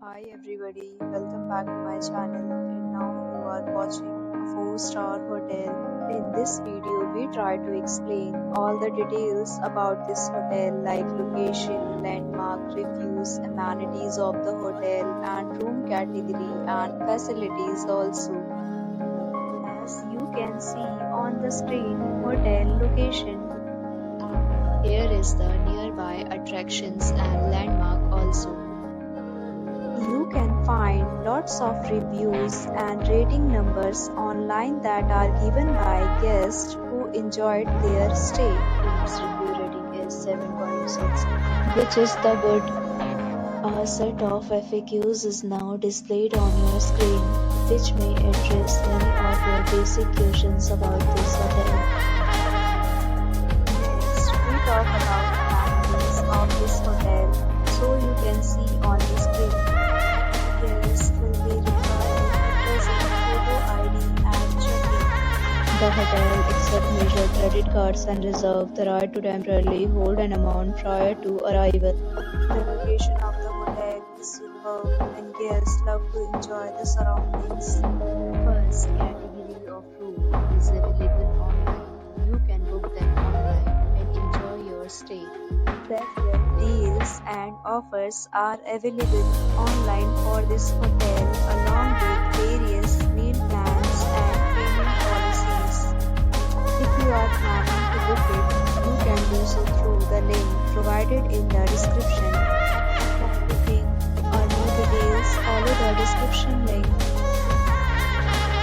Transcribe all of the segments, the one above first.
Hi everybody, welcome back to my channel, and now you are watching a 4-star hotel. In this video we try to explain all the details about this hotel like location, landmark, reviews, amenities of the hotel and room category and facilities also. As you can see on the screen, hotel location. Here is the nearby attractions and landmark also. You can find lots of reviews and rating numbers online that are given by guests who enjoyed their stay. Its review rating is 7.6, which is the good. A set of FAQs is now displayed on your screen, which may address many of your basic questions about this hotel. Next, we talk about amenities of this hotel, so you can see on the screen. Guests will be required to present photo ID and check-in. The hotel accepts major credit cards and reserves the right to temporarily hold an amount prior to arrival. The location of the hotel is superb and guests love to enjoy the surroundings. First category of room is available online. You can book them online and enjoy your stay. Several deals and offers are available online for this hotel along with various meal plans and payment policies. If you are planning to book it, you can do so through the link provided in the description. For booking or more details, follow the description link.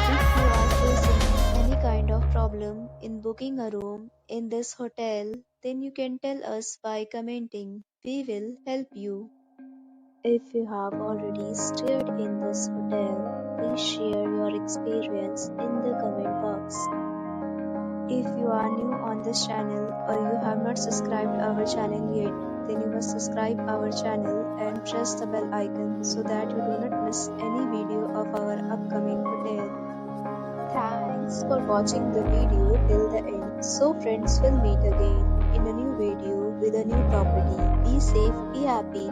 If you are facing any kind of problem in booking a room in this hotel, then you can tell us by commenting. We will help you. If you have already stayed in this hotel, please share your experience in the comment box. If you are new on this channel or you have not subscribed our channel yet, then you must subscribe our channel and press the bell icon so that you do not miss any video of our upcoming hotel. Thanks for watching the video till the end. So friends, will meet again in a new video with a new property. Be safe, be happy.